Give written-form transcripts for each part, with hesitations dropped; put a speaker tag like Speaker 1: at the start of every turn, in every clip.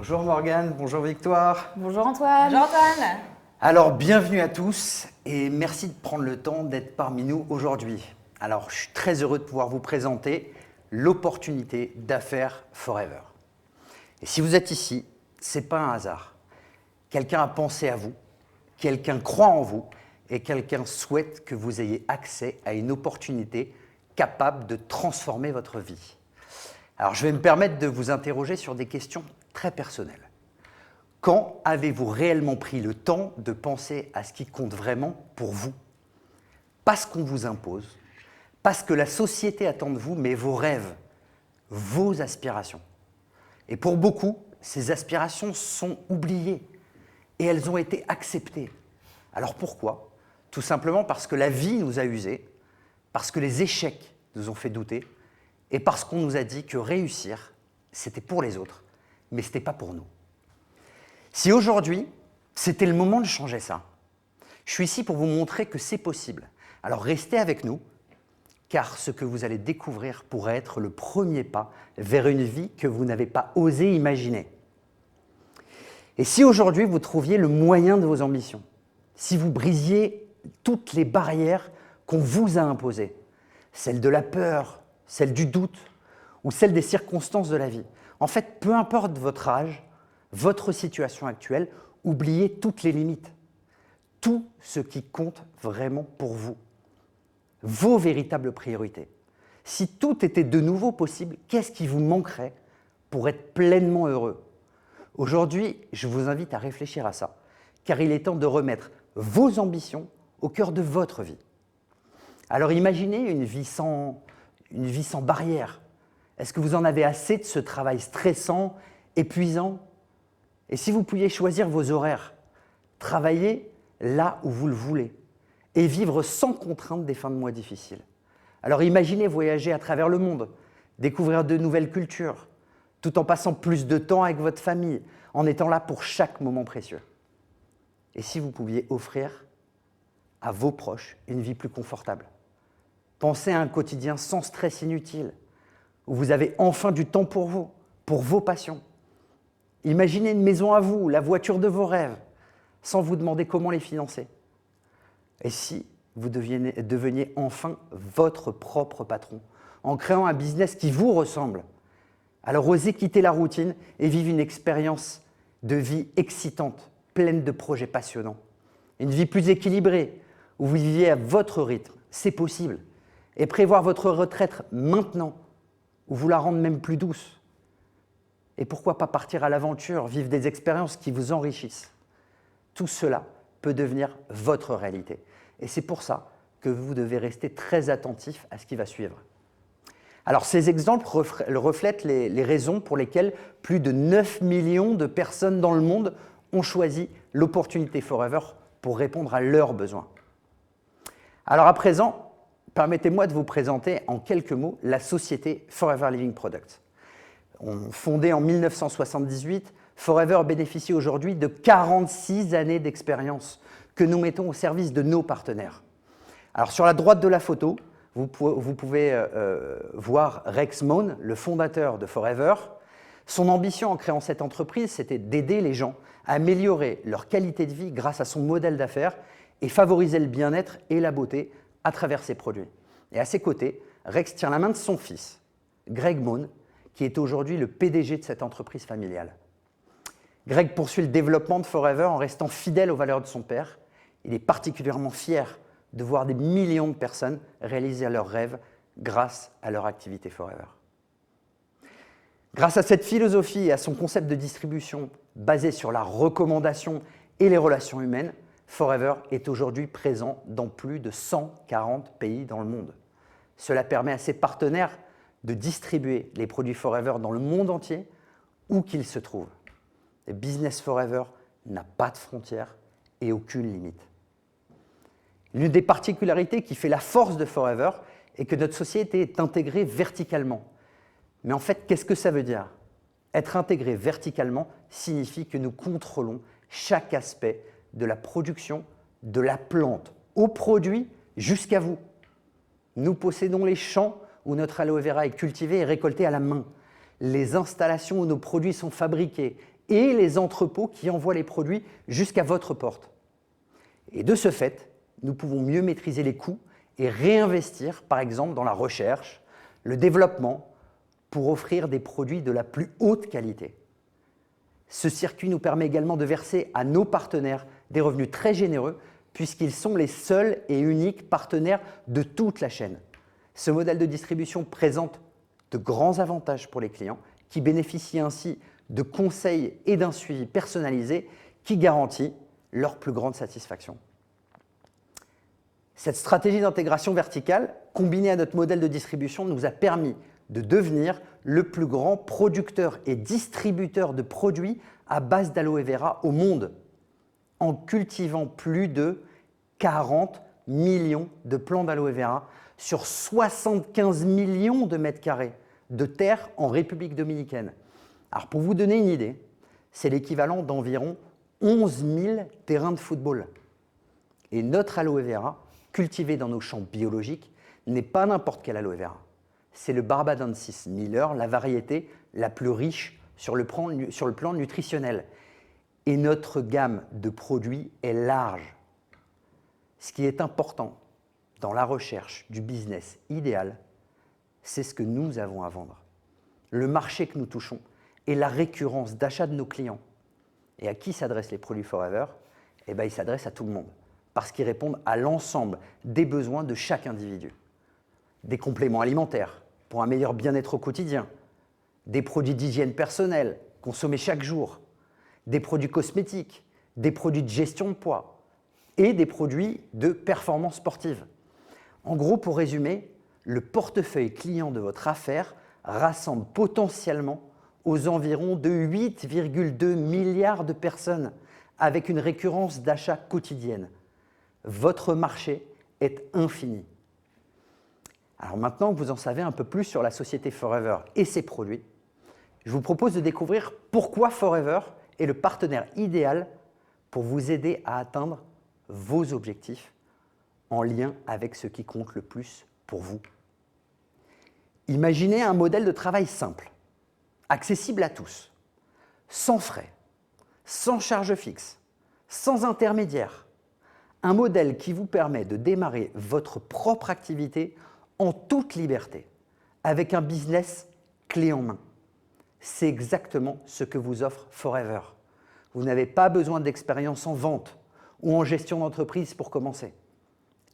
Speaker 1: Bonjour Morgane, bonjour Victoire.
Speaker 2: Bonjour Antoine.
Speaker 3: Bonjour Antoine.
Speaker 1: Alors bienvenue à tous et merci de prendre le temps d'être parmi nous aujourd'hui. Alors je suis très heureux de pouvoir vous présenter l'opportunité d'affaires Forever. Et si vous êtes ici, ce n'est pas un hasard. Quelqu'un a pensé à vous, quelqu'un croit en vous et quelqu'un souhaite que vous ayez accès à une opportunité capable de transformer votre vie. Alors je vais me permettre de vous interroger sur des questions très personnelles. Quand avez-vous réellement pris le temps de penser à ce qui compte vraiment pour vous? Pas ce qu'on vous impose, pas ce que la société attend de vous, mais vos rêves, vos aspirations. Et pour beaucoup, ces aspirations sont oubliées et elles ont été acceptées. Alors pourquoi? Tout simplement parce que la vie nous a usés, parce que les échecs nous ont fait douter et parce qu'on nous a dit que réussir, c'était pour les autres, mais ce n'était pas pour nous. Si aujourd'hui, c'était le moment de changer ça, je suis ici pour vous montrer que c'est possible. Alors restez avec nous, car ce que vous allez découvrir pourrait être le premier pas vers une vie que vous n'avez pas osé imaginer. Et si aujourd'hui vous trouviez le moyen de vos ambitions, si vous brisiez toutes les barrières qu'on vous a imposées, celles de la peur, celles du doute ou celles des circonstances de la vie, en fait, peu importe votre âge, votre situation actuelle, oubliez toutes les limites, tout ce qui compte vraiment pour vous, vos véritables priorités. Si tout était de nouveau possible, qu'est-ce qui vous manquerait pour être pleinement heureux? Aujourd'hui, je vous invite à réfléchir à ça, car il est temps de remettre vos ambitions au cœur de votre vie. Alors imaginez une vie sans barrière. Est-ce que vous en avez assez de ce travail stressant, épuisant? Et si vous pouviez choisir vos horaires, travailler là où vous le voulez et vivre sans contrainte des fins de mois difficiles. Alors imaginez voyager à travers le monde, découvrir de nouvelles cultures, tout en passant plus de temps avec votre famille, en étant là pour chaque moment précieux. Et si vous pouviez offrir à vos proches une vie plus confortable? Pensez à un quotidien sans stress inutile, où vous avez enfin du temps pour vous, pour vos passions. Imaginez une maison à vous, la voiture de vos rêves, sans vous demander comment les financer. Et si vous deveniez enfin votre propre patron, en créant un business qui vous ressemble? Alors osez quitter la routine et vivre une expérience de vie excitante, pleine de projets passionnants. Une vie plus équilibrée, où vous viviez à votre rythme, c'est possible. Et prévoir votre retraite maintenant, ou vous la rendre même plus douce. Et pourquoi pas partir à l'aventure, vivre des expériences qui vous enrichissent? Tout cela peut devenir votre réalité. Et c'est pour ça que vous devez rester très attentif à ce qui va suivre. Alors ces exemples reflètent les raisons pour lesquelles plus de 9 millions de personnes dans le monde ont choisi l'opportunité Forever pour répondre à leurs besoins. Alors à présent, permettez-moi de vous présenter en quelques mots la société Forever Living Products. Fondée en 1978, Forever bénéficie aujourd'hui de 46 années d'expérience que nous mettons au service de nos partenaires. Alors sur la droite de la photo, vous pouvez voir Rex Mohn, le fondateur de Forever. Son ambition en créant cette entreprise, c'était d'aider les gens à améliorer leur qualité de vie grâce à son modèle d'affaires et favoriser le bien-être et la beauté à travers ses produits. Et à ses côtés, Rex tient la main de son fils, Greg Mohn, qui est aujourd'hui le PDG de cette entreprise familiale. Greg poursuit le développement de Forever en restant fidèle aux valeurs de son père. Il est particulièrement fier de voir des millions de personnes réaliser leurs rêves grâce à leur activité Forever. Grâce à cette philosophie et à son concept de distribution basé sur la recommandation et les relations humaines, Forever est aujourd'hui présent dans plus de 140 pays dans le monde. Cela permet à ses partenaires de distribuer les produits Forever dans le monde entier, où qu'ils se trouvent. Et Business Forever n'a pas de frontières et aucune limite. L'une des particularités qui fait la force de Forever est que notre société est intégrée verticalement. Mais en fait, qu'est-ce que ça veut dire? Être intégré verticalement signifie que nous contrôlons chaque aspect de la production, de la plante, au produit jusqu'à vous. Nous possédons les champs où notre aloe vera est cultivé et récolté à la main, les installations où nos produits sont fabriqués et les entrepôts qui envoient les produits jusqu'à votre porte. Et de ce fait, nous pouvons mieux maîtriser les coûts et réinvestir, par exemple, dans la recherche, le développement, pour offrir des produits de la plus haute qualité. Ce circuit nous permet également de verser à nos partenaires des revenus très généreux, puisqu'ils sont les seuls et uniques partenaires de toute la chaîne. Ce modèle de distribution présente de grands avantages pour les clients, qui bénéficient ainsi de conseils et d'un suivi personnalisé qui garantit leur plus grande satisfaction. Cette stratégie d'intégration verticale, combinée à notre modèle de distribution, nous a permis de devenir le plus grand producteur et distributeur de produits à base d'aloe vera au monde, en cultivant plus de 40 millions de plants d'aloe vera sur 75 millions de mètres carrés de terre en République dominicaine. Alors pour vous donner une idée, c'est l'équivalent d'environ 11 000 terrains de football. Et notre aloe vera, cultivé dans nos champs biologiques, n'est pas n'importe quel aloe vera. C'est le Barbadensis Miller, la variété la plus riche sur le plan nutritionnel. Et notre gamme de produits est large. Ce qui est important dans la recherche du business idéal, c'est ce que nous avons à vendre. Le marché que nous touchons et la récurrence d'achat de nos clients. Et à qui s'adressent les produits Forever? Eh bien, ils s'adressent à tout le monde, parce qu'ils répondent à l'ensemble des besoins de chaque individu. Des compléments alimentaires pour un meilleur bien-être au quotidien, des produits d'hygiène personnelle consommés chaque jour, des produits cosmétiques, des produits de gestion de poids et des produits de performance sportive. En gros, pour résumer, le portefeuille client de votre affaire rassemble potentiellement aux environs de 8,2 milliards de personnes avec une récurrence d'achat quotidienne. Votre marché est infini. Alors maintenant que vous en savez un peu plus sur la société Forever et ses produits, je vous propose de découvrir pourquoi Forever est le partenaire idéal pour vous aider à atteindre vos objectifs en lien avec ce qui compte le plus pour vous. Imaginez un modèle de travail simple, accessible à tous, sans frais, sans charge fixe, sans intermédiaire. Un modèle qui vous permet de démarrer votre propre activité en toute liberté, avec un business clé en main. C'est exactement ce que vous offre Forever. Vous n'avez pas besoin d'expérience en vente ou en gestion d'entreprise pour commencer.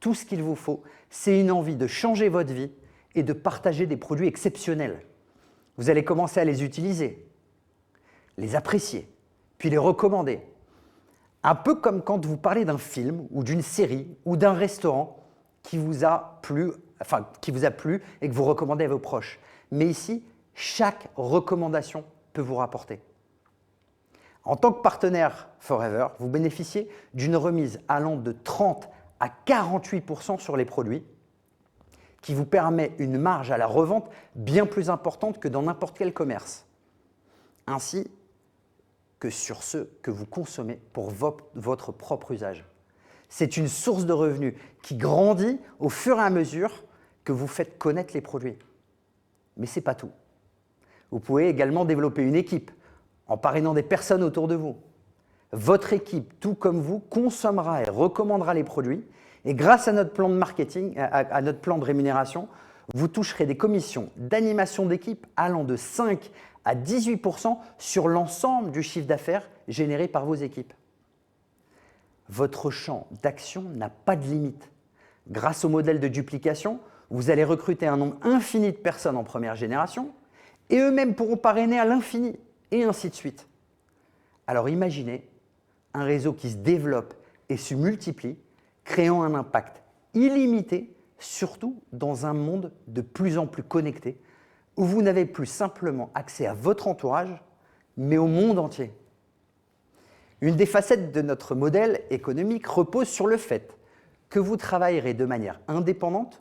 Speaker 1: Tout ce qu'il vous faut, c'est une envie de changer votre vie et de partager des produits exceptionnels. Vous allez commencer à les utiliser, les apprécier, puis les recommander. Un peu comme quand vous parlez d'un film ou d'une série ou d'un restaurant qui vous a plu et que vous recommandez à vos proches. Mais ici, chaque recommandation peut vous rapporter. En tant que partenaire Forever, vous bénéficiez d'une remise allant de 30 à 48% sur les produits, qui vous permet une marge à la revente bien plus importante que dans n'importe quel commerce, ainsi que sur ceux que vous consommez pour votre propre usage. C'est une source de revenus qui grandit au fur et à mesure que vous faites connaître les produits. Mais ce n'est pas tout. Vous pouvez également développer une équipe en parrainant des personnes autour de vous. Votre équipe, tout comme vous, consommera et recommandera les produits et grâce à notre plan de marketing, à notre plan de rémunération, vous toucherez des commissions d'animation d'équipe allant de 5 à 18% sur l'ensemble du chiffre d'affaires généré par vos équipes. Votre champ d'action n'a pas de limite. Grâce au modèle de duplication, vous allez recruter un nombre infini de personnes en première génération et eux-mêmes pourront parrainer à l'infini et ainsi de suite. Alors imaginez un réseau qui se développe et se multiplie, créant un impact illimité, surtout dans un monde de plus en plus connecté, où vous n'avez plus simplement accès à votre entourage, mais au monde entier. Une des facettes de notre modèle économique repose sur le fait que vous travaillerez de manière indépendante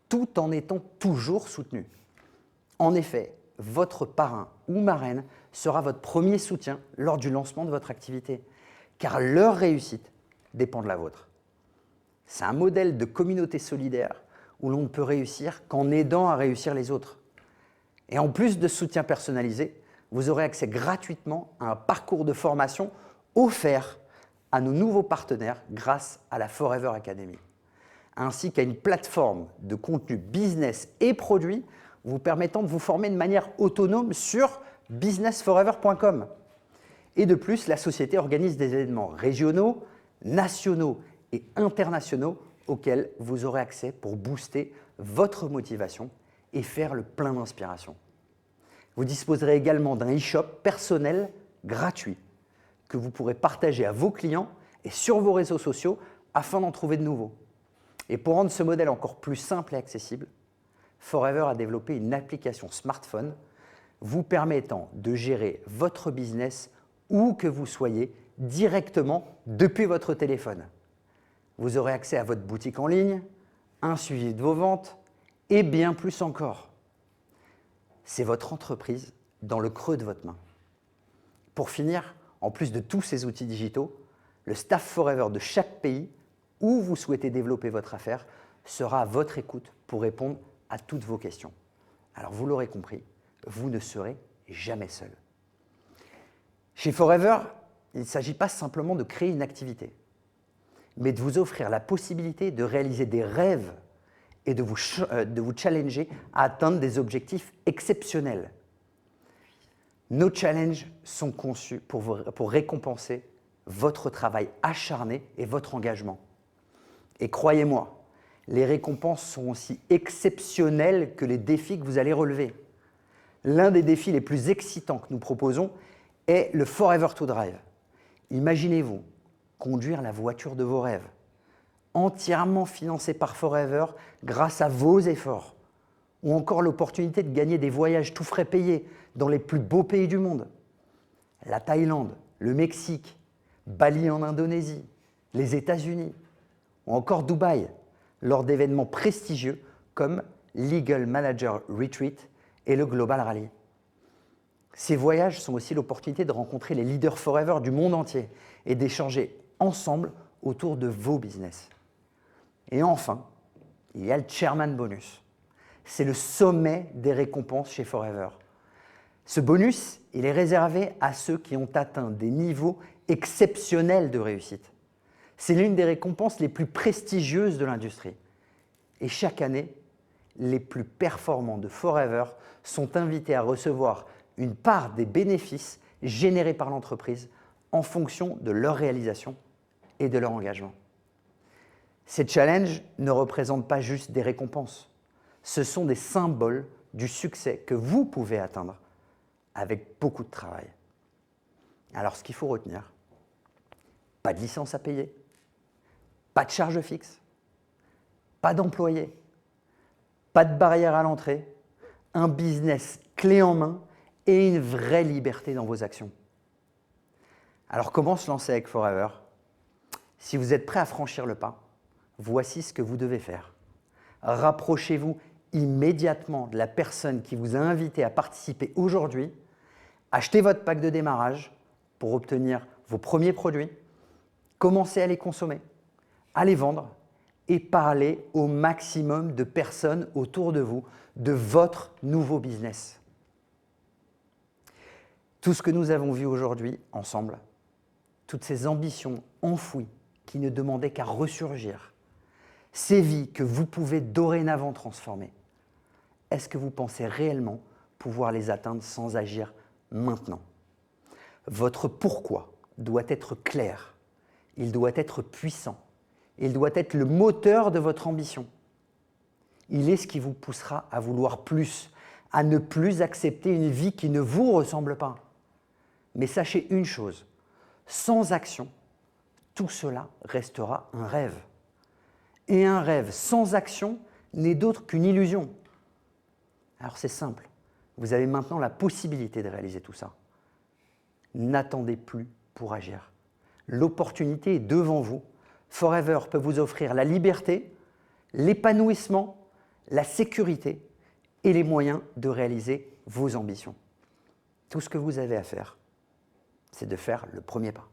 Speaker 1: tout en étant toujours soutenu. En effet, votre parrain ou marraine sera votre premier soutien lors du lancement de votre activité, car leur réussite dépend de la vôtre. C'est un modèle de communauté solidaire où l'on ne peut réussir qu'en aidant à réussir les autres. Et en plus de soutien personnalisé, vous aurez accès gratuitement à un parcours de formation offert à nos nouveaux partenaires grâce à la Forever Academy, ainsi qu'à une plateforme de contenu business et produits vous permettant de vous former de manière autonome sur businessforever.com. Et de plus, la société organise des événements régionaux, nationaux et internationaux auxquels vous aurez accès pour booster votre motivation et faire le plein d'inspiration. Vous disposerez également d'un e-shop personnel gratuit que vous pourrez partager à vos clients et sur vos réseaux sociaux afin d'en trouver de nouveaux. Et pour rendre ce modèle encore plus simple et accessible, Forever a développé une application smartphone vous permettant de gérer votre business où que vous soyez directement depuis votre téléphone. Vous aurez accès à votre boutique en ligne, un suivi de vos ventes et bien plus encore. C'est votre entreprise dans le creux de votre main. Pour finir, en plus de tous ces outils digitaux, le staff Forever de chaque pays où vous souhaitez développer votre affaire sera à votre écoute pour répondre à toutes vos questions. Alors vous l'aurez compris, vous ne serez jamais seul. Chez Forever, il ne s'agit pas simplement de créer une activité, mais de vous offrir la possibilité de réaliser des rêves et de vous challenger à atteindre des objectifs exceptionnels. Nos challenges sont conçus pour récompenser votre travail acharné et votre engagement. Et croyez-moi, les récompenses sont aussi exceptionnelles que les défis que vous allez relever. L'un des défis les plus excitants que nous proposons est le Forever to Drive. Imaginez-vous conduire la voiture de vos rêves, entièrement financée par Forever grâce à vos efforts, ou encore l'opportunité de gagner des voyages tout frais payés dans les plus beaux pays du monde. La Thaïlande, le Mexique, Bali en Indonésie, les États-Unis, ou encore Dubaï, lors d'événements prestigieux comme l'Eagle Manager Retreat et le Global Rally. Ces voyages sont aussi l'opportunité de rencontrer les leaders Forever du monde entier et d'échanger ensemble autour de vos business. Et enfin, il y a le Chairman Bonus. C'est le sommet des récompenses chez Forever. Ce bonus, il est réservé à ceux qui ont atteint des niveaux exceptionnels de réussite. C'est l'une des récompenses les plus prestigieuses de l'industrie. Et chaque année, les plus performants de Forever sont invités à recevoir une part des bénéfices générés par l'entreprise en fonction de leur réalisation et de leur engagement. Ces challenges ne représentent pas juste des récompenses. Ce sont des symboles du succès que vous pouvez atteindre avec beaucoup de travail. Alors, ce qu'il faut retenir, pas de licence à payer, pas de charge fixe, pas d'employés, pas de barrière à l'entrée, un business clé en main et une vraie liberté dans vos actions. Alors, comment se lancer avec Forever? Si vous êtes prêt à franchir le pas, voici ce que vous devez faire. Rapprochez-vous immédiatement de la personne qui vous a invité à participer aujourd'hui. Achetez votre pack de démarrage pour obtenir vos premiers produits. Commencez à les consommer, à les vendre et parler au maximum de personnes autour de vous de votre nouveau business. Tout ce que nous avons vu aujourd'hui ensemble, toutes ces ambitions enfouies qui ne demandaient qu'à ressurgir, ces vies que vous pouvez dorénavant transformer, est-ce que vous pensez réellement pouvoir les atteindre sans agir maintenant? Votre pourquoi doit être clair, il doit être puissant, il doit être le moteur de votre ambition. Il est ce qui vous poussera à vouloir plus, à ne plus accepter une vie qui ne vous ressemble pas. Mais sachez une chose, sans action, tout cela restera un rêve. Et un rêve sans action n'est d'autre qu'une illusion. Alors c'est simple, vous avez maintenant la possibilité de réaliser tout ça. N'attendez plus pour agir. L'opportunité est devant vous. Forever peut vous offrir la liberté, l'épanouissement, la sécurité et les moyens de réaliser vos ambitions. Tout ce que vous avez à faire, c'est de faire le premier pas.